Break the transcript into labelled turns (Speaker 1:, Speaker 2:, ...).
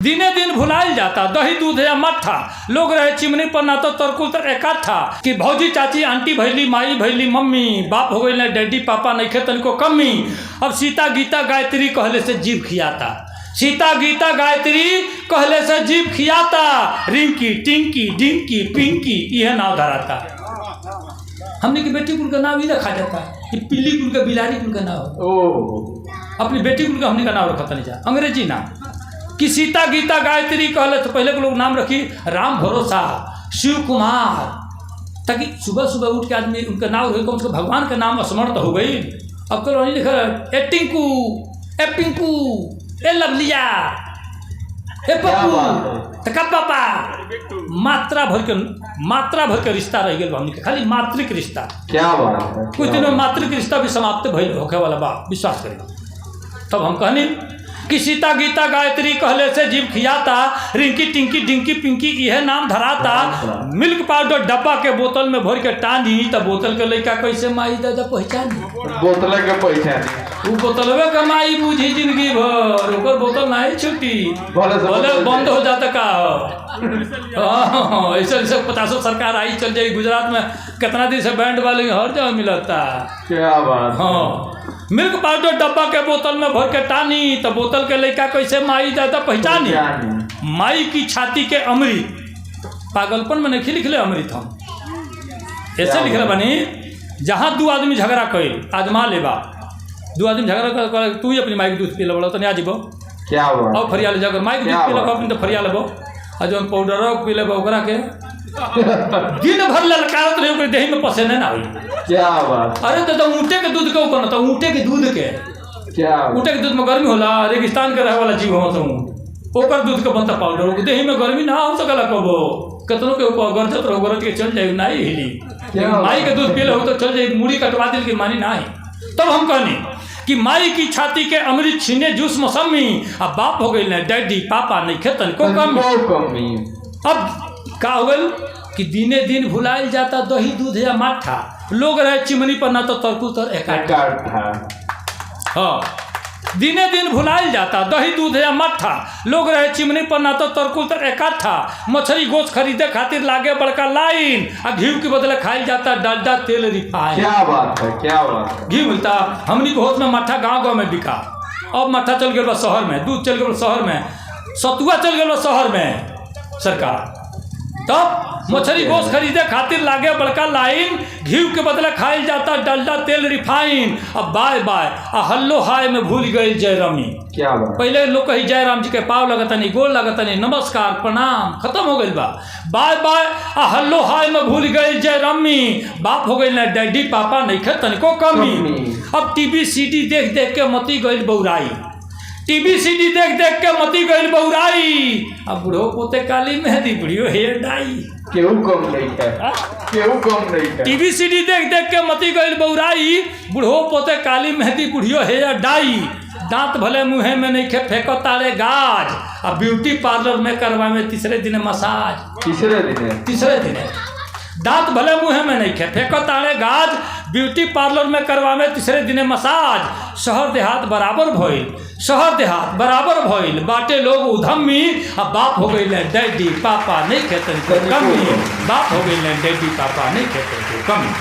Speaker 1: दिने दिन भुलाइल जाता दही दूध या मट्ठा, लोग रहे चिमनी पर ना तो तरकुल तर इकट्ठा। कि भौजी चाची आंटी भैली माई भैली मम्मी, बाप हो गई डैडी पापा नइखे तनिको कमी। अब सीता गीता गायत्री कहले से जीभ खियाता, सीता गीता गायत्री कहले से जीभ खियाता। रिंकी टिंकी डिंकी पिंकी यह नाव धराता। हमने की बेटी कुल का नाम ही रखा जाता कि पिल्ली कुल का बिलारी कुल का नाम, अपनी बेटी कुल का हमने का नाम रखा नहीं जा अंग्रेजी नाम। कि सीता गीता गायत्री कहले तो पहले के लोग नाम रखी राम भरोसा शिव कुमार, ताकि सुबह सुबह उठ के आदमी उनका नाम रखे कम से कम भगवान का नाम स्मरण हो गई। अब कल नहीं लिखा ए टिंकू ए पिंकू ए लवलिया ए पप्पू तो कब पापा, मात्रा भर के रिश्ता रह गया हमने खाली मातृक रिश्ता।
Speaker 2: क्या बात है,
Speaker 1: कुछ दिनों में मातृक रिश्ता भी समाप्त भइल होखे वाला बा, विश्वास करें। तब हम कहनी कि सीता गीता गायत्री कहले से जीव खियाता। रिंकी टिंकी डिंकी पिंकी यह नाम धराता। मिल्क पाउडर डब्बा के बोतल में भर के टानी, तब बोतल के लड़का कैसे माई दादा पहचानी,
Speaker 2: बोतल के पहचानी
Speaker 1: वो बोतलवे का माई बुझी जिंदगी भर, ओकर बोतल नहीं छुट्टी बोले बंद हो जाता का। ऐसा ऐसा 50 सरकार आई चल जाएगी। गुजरात में कितना दिन से बैंड वाले हर जगह मिलता।
Speaker 2: क्या बात।
Speaker 1: हाँ, मिल्क पाउडर डब्बा के बोतल में भर के टानी, तो बोतल के लड़का कैसे माई दादा पहचानी। माई की छाती के अमृत, पागलपन में नहीं लिखले अमृत, हम ऐसे लिखले बनी। जहाँ दो आदमी झगड़ा कैल आजमा लेबा, दो आदमी झगड़ा कर तू ही अपनी माई के दूध पी लो तो नहीं आजीबो।
Speaker 2: क्या हुआ
Speaker 1: और फरिया ले जाकर माई के दूध पी लो अपनी, तो फरिया लेबो और जो पाउडर पी लेबो ओकरा के दिन भर ललकारत रहे ओकर देह में पसेने ना हुई।
Speaker 2: क्या बात।
Speaker 1: अरे तो ऊँटे के दूध के ऊपर तो ऊँटे के दूध के
Speaker 2: क्या
Speaker 1: ऊँटे के दूध में गर्मी होला, रेगिस्तान के रहे वाला जीव हो तो ओकर दूध के बनता पाउडर, देह में गर्मी ना हो सकला कबो, कतनों के ऊपर गरजत रहो गरज के चल जाए नहीं हिली। माई के दूध पी लो तो चल जाए, मुड़ी कटवा दिल की मानी ना है। तब हम कहनी कि माई की छाती के अमृत छीने जूस मौसमी, अब बाप हो गई ना डैडी पापा नहीं खेतन को कमी। अब का हो गई कि दिने दिन भुलाइल जाता दही दूध या मट्ठा, लोग रहे चिमनी पर ना तो तरकुल तर इकट्ठा। हाँ, दिने दिन भुलाइल जाता दही दूध या मट्ठा, लोग रहे चिमनी पर ना तो तरकुल तर इकट्ठा। मछली गोश्त खरीदे खातिर लागे बड़का लाइन, और घी के बदले खाइल जाता डालडा तेल रिफाइन।
Speaker 2: क्या बात है, क्या बात है।
Speaker 1: घी मिलता हमनी के होश में मट्ठा गाँव में बिका। अब मट्ठा चल गया शहर में, दूध चल गया शहर में, सतुआ चल गया शहर में सरकार। तब मछली गोश्त खरीदे खातिर लागे बड़का लाइन, घी के बदले खाइल जाता डालडा तेल रिफाइन। अब बाय बाय आ हल्लो हाय में भूल गई जयरामी।
Speaker 2: क्या बात।
Speaker 1: पहले लोग कही जयराम जी के पाव लगता नहीं, गोल लगता नहीं, नमस्कार प्रणाम खत्म हो गई बा। बाय बाय आ हल्लो हाय में भूल गई जयरामी, बाप हो गई ना डैडी पापा नहीं खे तनिको कमी। अब टीवी सीडी देख देख के मती गई बौराई, टीवी सीडी देख देख के मती गई बौराई। अब बूढ़ो पोते काली मेहंदी बुढ़ियो हेयर डाई,
Speaker 2: केहू कम नहीं है, केहू कम नहीं है।
Speaker 1: टीवी सीडी देख देख के मती गई बौराई, बूढ़ो पोते काली मेहंदी बुढ़ियो हेयर डाई। दांत भले मुँहे में नहीं खे फेंको तारे गाज, अब ब्यूटी पार्लर में करवा में तीसरे दिन मसाज। तीसरे दिन दांत भले मुँहे में नहीं खे फेंको तारे गाज, ब्यूटी पार्लर में करवा में तीसरे दिन मसाज। शहर देहात बराबर भइल, शहर देहात बराबर भइल, बाटे लोग उधमी। अब बाप हो गई डैडी पापा नहीं खेतन को कमी, बाप हो गई डैडी पापा नहीं खेतन को कमी।